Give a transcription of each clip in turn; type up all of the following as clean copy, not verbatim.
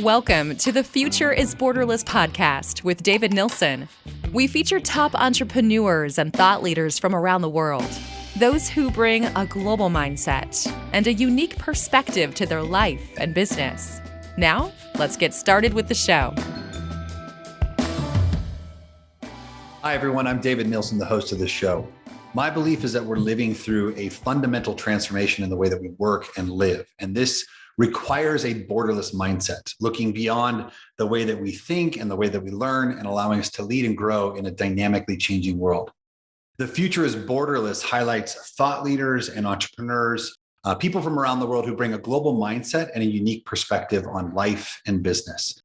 Welcome to the Future is Borderless podcast with David Nilssen. We feature top entrepreneurs and thought leaders from around the world, those who bring a global mindset and a unique perspective to their life and business. Now, let's get started with the show. Hi, everyone. I'm David Nilssen, the host of the show. My belief is that we're living through a fundamental transformation in the way that we work and live. And this requires a borderless mindset, looking beyond the way that we think and the way that we learn and allowing us to lead and grow in a dynamically changing world. The Future is Borderless highlights thought leaders and entrepreneurs, people from around the world who bring a global mindset and a unique perspective on life and business.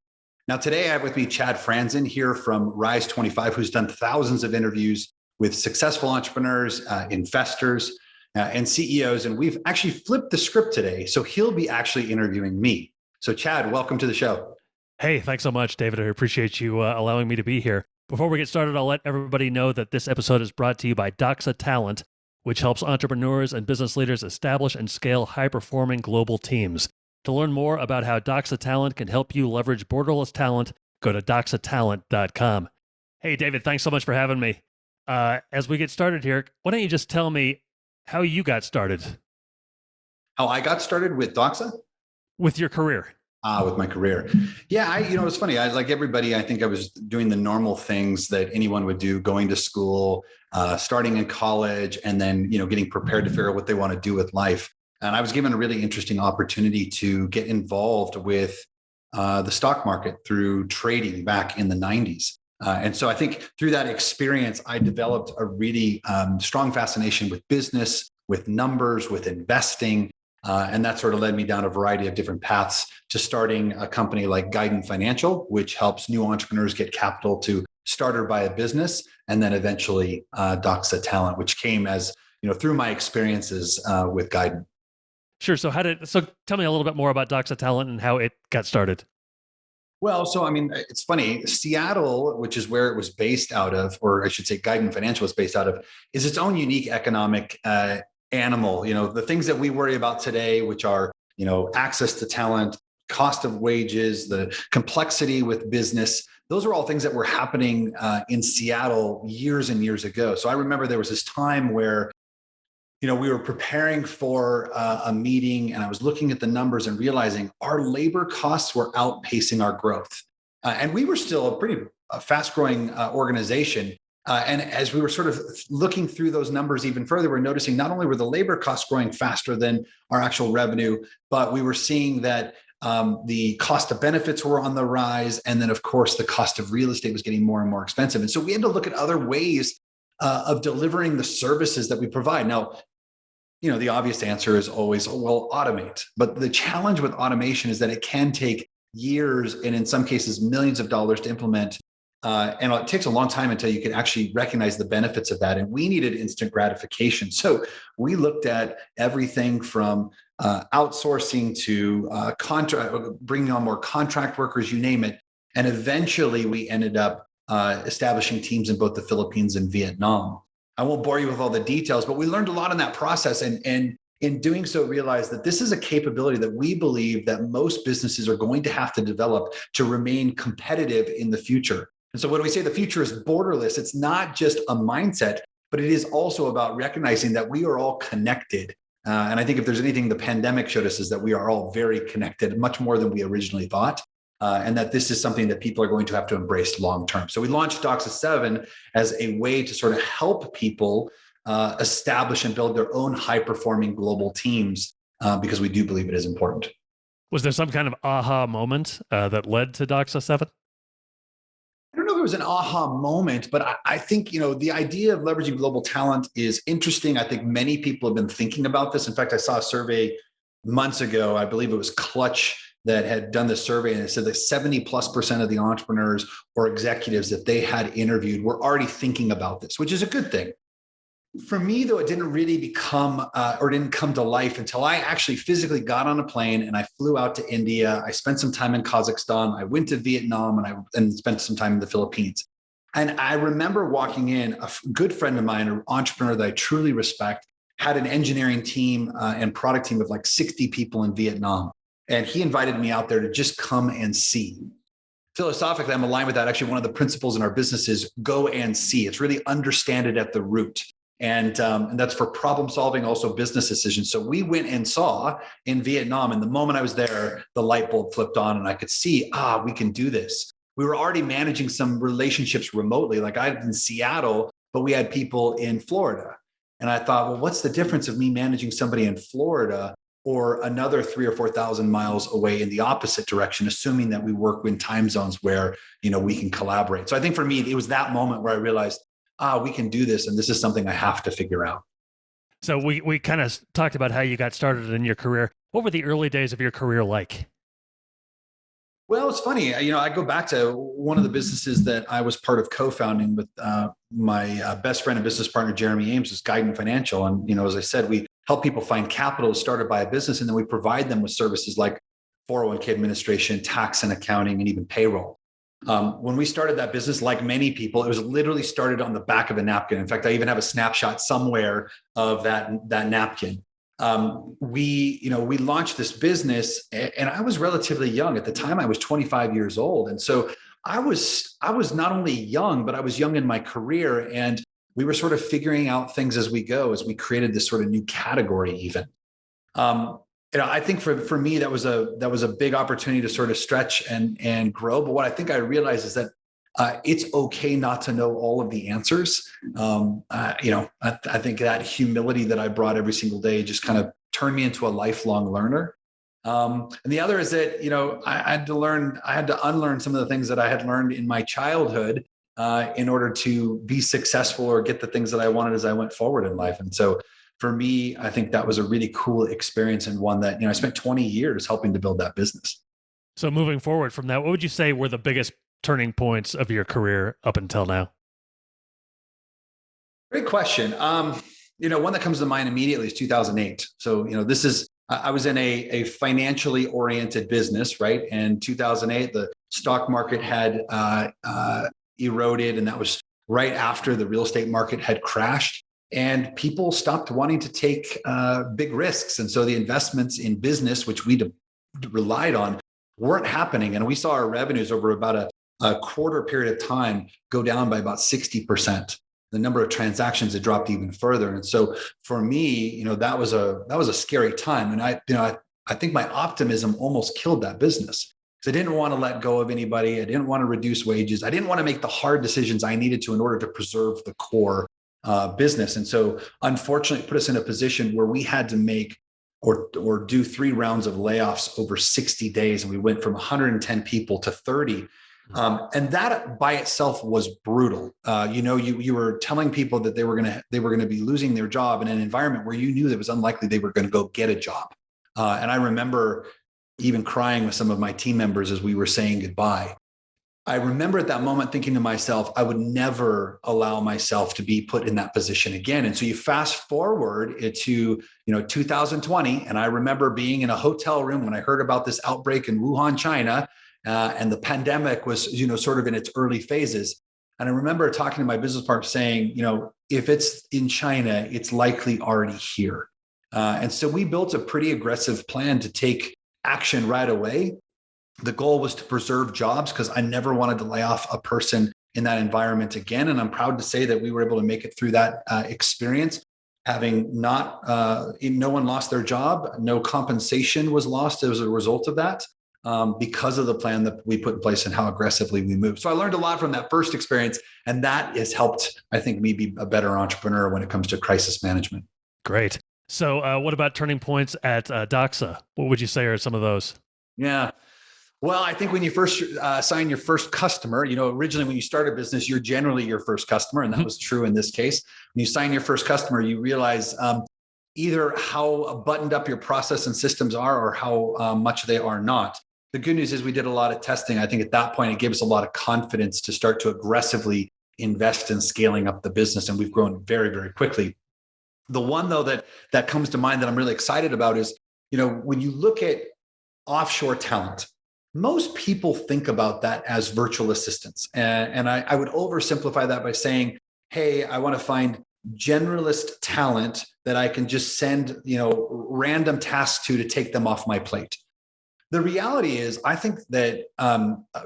Now, today I have with me Chad Franzen here from Rise 25, who's done thousands of interviews with successful entrepreneurs, investors, and CEOs. And we've actually flipped the script today. So he'll be actually interviewing me. So Chad, welcome to the show. Hey, thanks so much, David. I appreciate you allowing me to be here. Before we get started, I'll let everybody know that this episode is brought to you by Doxa Talent, which helps entrepreneurs and business leaders establish and scale high-performing global teams. To learn more about how Doxa Talent can help you leverage borderless talent, go to doxatalent.com. Hey, David, thanks so much for having me. As we get started here, why don't you just tell me how you got started? How I got started with Doxa? With your career. With my career. Yeah, it's funny. Like everybody, I think I was doing the normal things that anyone would do, going to school, starting in college, and then, getting prepared to figure out what they want to do with life. And I was given a really interesting opportunity to get involved with the stock market through trading back in the 90s. And so I think through that experience, I developed a really strong fascination with business, with numbers, with investing. And that sort of led me down a variety of different paths to starting a company like Guidant Financial, which helps new entrepreneurs get capital to start or buy a business. And then eventually Doxa Talent, which came as, through my experiences with Guidant. Sure. So tell me a little bit more about Doxa Talent and how it got started. Well, it's funny. Seattle, which is where it was based out of, or I should say Guidant Financial was based out of, is its own unique economic animal. The things that we worry about today, which are, access to talent, cost of wages, the complexity with business, those are all things that were happening in Seattle years and years ago. So I remember there was this time where we were preparing for a meeting and I was looking at the numbers and realizing our labor costs were outpacing our growth. And we were still a pretty fast growing organization. And as we were sort of looking through those numbers even further, we're noticing not only were the labor costs growing faster than our actual revenue, but we were seeing that the cost of benefits were on the rise. And then, of course, the cost of real estate was getting more and more expensive. And so we had to look at other ways of delivering the services that we provide. Now, the obvious answer is always, automate. But the challenge with automation is that it can take years and in some cases, millions of dollars to implement. And it takes a long time until you can actually recognize the benefits of that. And we needed instant gratification. So we looked at everything from outsourcing to bringing on more contract workers, you name it. And eventually we ended up establishing teams in both the Philippines and Vietnam. I won't bore you with all the details, but we learned a lot in that process. And in doing so, realized that this is a capability that we believe that most businesses are going to have to develop to remain competitive in the future. And so when we say the future is borderless, it's not just a mindset, but it is also about recognizing that we are all connected. And I think if there's anything the pandemic showed us is that we are all very connected, much more than we originally thought. And that this is something that people are going to have to embrace long-term. So we launched Doxa7 as a way to sort of help people establish and build their own high-performing global teams because we do believe it is important. Was there some kind of aha moment that led to Doxa7? I don't know if it was an aha moment, but I think, the idea of leveraging global talent is interesting. I think many people have been thinking about this. In fact, I saw a survey months ago, I believe it was Clutch, that had done this survey, and it said that 70+% of the entrepreneurs or executives that they had interviewed were already thinking about this, which is a good thing. For me, though, it didn't really didn't come to life until I actually physically got on a plane and I flew out to India. I spent some time in Kazakhstan. I went to Vietnam and spent some time in the Philippines. And I remember walking in, a good friend of mine, an entrepreneur that I truly respect, had an engineering team and product team of like 60 people in Vietnam. And he invited me out there to just come and see. Philosophically, I'm aligned with that. Actually, one of the principles in our business is go and see. It's really understand it at the root. And that's for problem solving, also business decisions. So we went and saw in Vietnam, and the moment I was there, the light bulb flipped on and I could see, we can do this. We were already managing some relationships remotely. Like I was in Seattle, but we had people in Florida. And I thought, well, what's the difference of me managing somebody in Florida or another 3,000 or 4,000 miles away in the opposite direction, assuming that we work in time zones where, we can collaborate. So I think for me, it was that moment where I realized, we can do this. And this is something I have to figure out. So we kind of talked about how you got started in your career. What were the early days of your career like? Well, it's funny. I go back to one of the businesses that I was part of co-founding with my best friend and business partner, Jeremy Ames, was Guidant Financial. And, as I said, we help people find capital started by a business, and then we provide them with services like 401k administration, tax and accounting, and even payroll. When we started that business, like many people, it was literally started on the back of a napkin. In fact, I even have a snapshot somewhere of that napkin. We launched this business, and I was relatively young at the time. I was 25 years old, and so I was not only young, but I was young in my career, and we were sort of figuring out things as we go, as we created this sort of new category. Even, I think for me that was a big opportunity to sort of stretch and grow. But what I think I realized is that it's okay not to know all of the answers. I think that humility that I brought every single day just kind of turned me into a lifelong learner. And the other is that, I had to unlearn some of the things that I had learned in my childhood in order to be successful or get the things that I wanted as I went forward in life. And so for me, I think that was a really cool experience, and one that, I spent 20 years helping to build that business. So moving forward from that, what would you say were the biggest turning points of your career up until now? Great question. One that comes to mind immediately is 2008. So, I was in a financially oriented business, right? And 2008, the stock market had eroded, and that was right after the real estate market had crashed. And people stopped wanting to take big risks. And so the investments in business, which we relied on, weren't happening. And we saw our revenues over about a quarter period of time go down by about 60%. The number of transactions had dropped even further. And so for me, that was a scary time. And I think my optimism almost killed that business, because I didn't want to let go of anybody. I didn't want to reduce wages. I didn't want to make the hard decisions I needed to in order to preserve the core business. And so unfortunately, it put us in a position where we had to make or do 3 rounds of layoffs over 60 days. And we went from 110 people to 30. And that by itself was brutal. You were telling people that they were going to be losing their job in an environment where you knew that it was unlikely they were going to go get a job. And I remember even crying with some of my team members as we were saying goodbye. I remember at that moment thinking to myself, I would never allow myself to be put in that position again. And so you fast forward to 2020, and I remember being in a hotel room when I heard about this outbreak in Wuhan, China, and the pandemic was sort of in its early phases. And I remember talking to my business partner saying, if it's in China, it's likely already here. And so we built a pretty aggressive plan to take action right away. The goal was to preserve jobs, because I never wanted to lay off a person in that environment again. And I'm proud to say that we were able to make it through that experience, having no one lost their job, no compensation was lost as a result of that, because of the plan that we put in place and how aggressively we moved. So I learned a lot from that first experience, and that has helped, I think, me be a better entrepreneur when it comes to crisis management. Great. So what about turning points at Doxa? What would you say are some of those? Yeah. Well, I think when you first sign your first customer, originally when you start a business, you're generally your first customer. And that was true in this case. When you sign your first customer, you realize either how buttoned up your process and systems are, or how much they are not. The good news is we did a lot of testing. I think at that point, it gave us a lot of confidence to start to aggressively invest in scaling up the business. And we've grown very, very quickly. The one, though, that comes to mind that I'm really excited about is, when you look at offshore talent, most people think about that as virtual assistants. And I would oversimplify that by saying, hey, I want to find generalist talent that I can just send, random tasks to take them off my plate. The reality is, I think that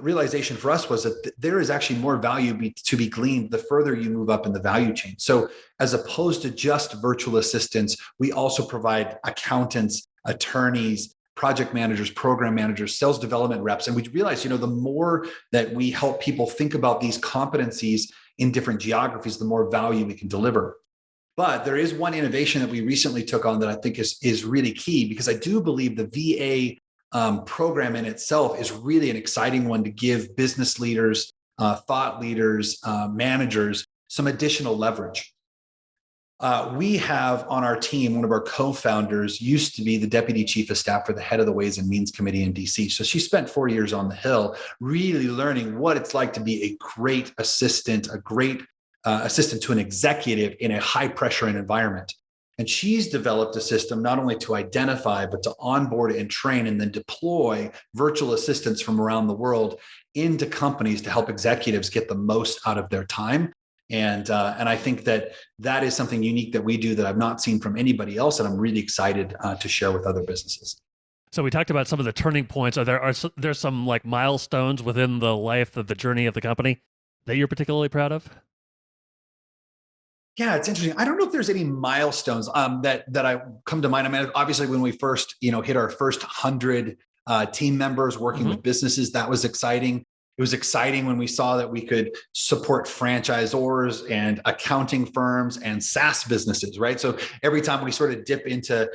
realization for us was that there is actually more value to be gleaned the further you move up in the value chain. So as opposed to just virtual assistants, we also provide accountants, attorneys, project managers, program managers, sales development reps. And we realized, the more that we help people think about these competencies in different geographies, the more value we can deliver. But there is one innovation that we recently took on that I think is really key, because I do believe the VA program in itself is really an exciting one to give business leaders, thought leaders, managers some additional leverage. We have on our team, one of our co-founders used to be the deputy chief of staff for the head of the Ways and Means Committee in DC. So she spent 4 years on the Hill, really learning what it's like to be a great assistant, assistant to an executive in a high pressure environment. And she's developed a system not only to identify, but to onboard and train and then deploy virtual assistants from around the world into companies to help executives get the most out of their time. And I think that is something unique that we do that I've not seen from anybody else, and I'm really excited to share with other businesses. So we talked about some of the turning points. Are there some like milestones within the life of the journey of the company that you're particularly proud of? Yeah, it's interesting. I don't know if there's any milestones that I come to mind. I mean, obviously, when we first hit our first 100 team members working with businesses, that was exciting. It was exciting when we saw that we could support franchisors and accounting firms and SaaS businesses, right? So every time we sort of dip into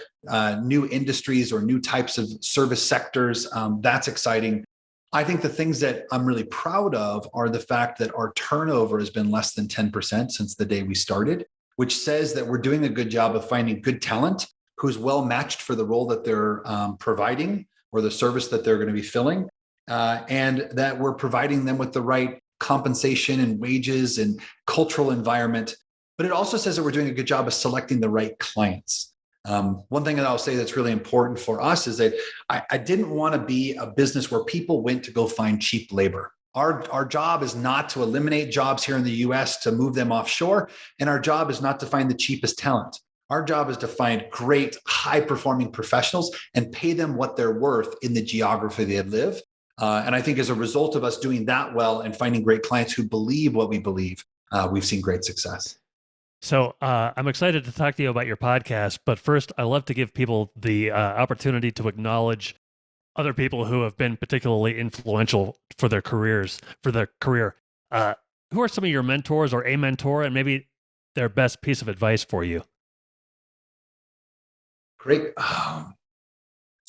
new industries or new types of service sectors, that's exciting. I think the things that I'm really proud of are the fact that our turnover has been less than 10% since the day we started, which says that we're doing a good job of finding good talent who's well matched for the role that they're providing or the service that they're going to be filling, and that we're providing them with the right compensation and wages and cultural environment. But it also says that we're doing a good job of selecting the right clients. One thing that I'll say that's really important for us is that I didn't want to be a business where people went to go find cheap labor. Our job is not to eliminate jobs here in the US to move them offshore. And our job is not to find the cheapest talent. Our job is to find great, high-performing professionals and pay them what they're worth in the geography they live. And I think as a result of us doing that well and finding great clients who believe what we believe, we've seen great success. So I'm excited to talk to you about your podcast, but first I love to give people the opportunity to acknowledge other people who have been particularly influential for their career. Who are some of your mentors or a mentor, and maybe their best piece of advice for you? Great.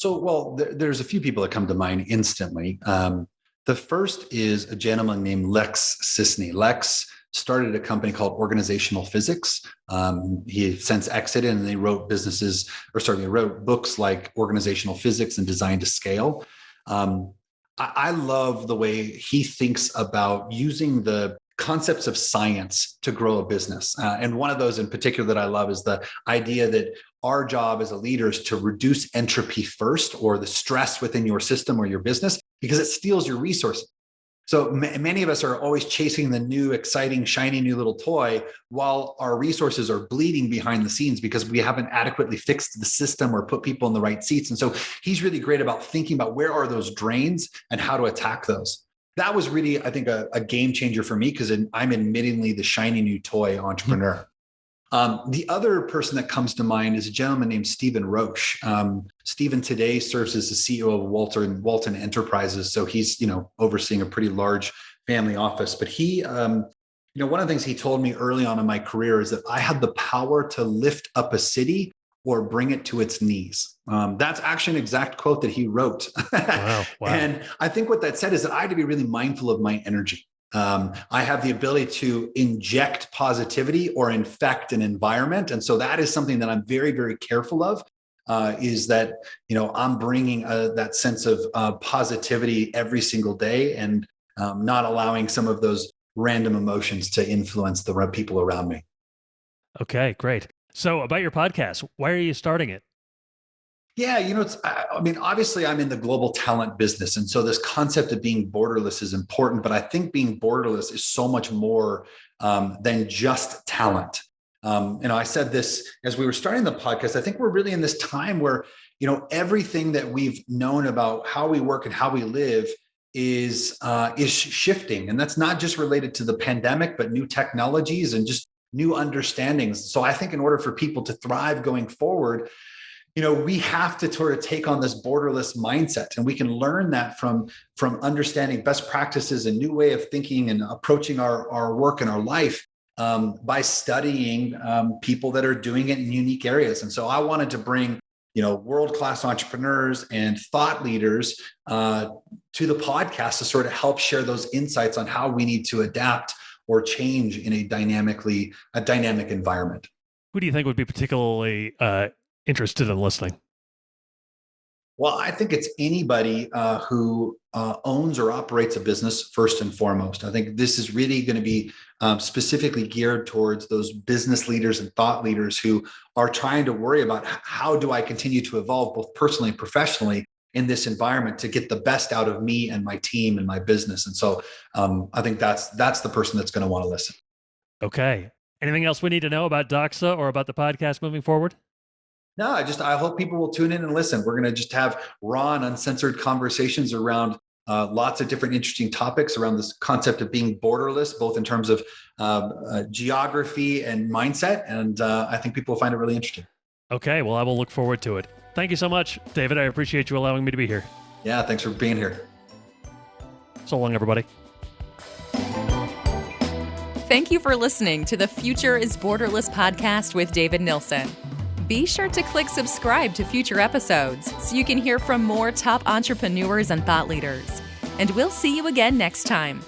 There's a few people that come to mind instantly. The first is a gentleman named Lex Sisney. Lex started a company called Organizational Physics. He since exited, and they wrote books like Organizational Physics and Design to Scale. I love the way he thinks about using the concepts of science to grow a business. And one of those in particular that I love is the idea that our job as a leader is to reduce entropy first, or the stress within your system or your business, because it steals your resources. So many of us are always chasing the new, exciting, shiny new little toy while our resources are bleeding behind the scenes because we haven't adequately fixed the system or put people in the right seats. And so he's really great about thinking about where are those drains and how to attack those. That was really, I think, a game changer for me, because I'm admittingly the shiny new toy entrepreneur. The other person that comes to mind is a gentleman named Stephen Roche. Stephen today serves as the CEO of Walton Enterprises. So he's, overseeing a pretty large family office. But he, one of the things he told me early on in my career is that I had the power to lift up a city or bring it to its knees. That's actually an exact quote that he wrote. Wow. And I think what that said is that I had to be really mindful of my energy. I have the ability to inject positivity or infect an environment. And so that is something that I'm very, very careful of, is that, I'm bringing that sense of positivity every single day, and not allowing some of those random emotions to influence the people around me. Okay, great. So about your podcast, why are you starting it? Yeah, obviously I'm in the global talent business. And so this concept of being borderless is important, but I think being borderless is so much more than just talent. I said this as we were starting the podcast. I think we're really in this time where, everything that we've known about how we work and how we live is shifting. And that's not just related to the pandemic, but new technologies and just new understandings. So I think in order for people to thrive going forward, we have to sort of take on this borderless mindset, and we can learn that from understanding best practices and new way of thinking and approaching our work and our life by studying people that are doing it in unique areas. And so I wanted to bring world-class entrepreneurs and thought leaders to the podcast to sort of help share those insights on how we need to adapt or change in a dynamic environment. Who do you think would be particularly interested in listening? Well, I think it's anybody who owns or operates a business first and foremost. I think this is really going to be specifically geared towards those business leaders and thought leaders who are trying to worry about how do I continue to evolve both personally and professionally in this environment to get the best out of me and my team and my business. And so I think that's the person that's going to want to listen. Okay. Anything else we need to know about Doxa or about the podcast moving forward? No, I hope people will tune in and listen. We're going to just have raw and uncensored conversations around lots of different interesting topics around this concept of being borderless, both in terms of geography and mindset. And I think people will find it really interesting. Okay, well, I will look forward to it. Thank you so much, David. I appreciate you allowing me to be here. Yeah, thanks for being here. So long, everybody. Thank you for listening to the Future is Borderless podcast with David Nilssen. Be sure to click subscribe to future episodes so you can hear from more top entrepreneurs and thought leaders. And we'll see you again next time.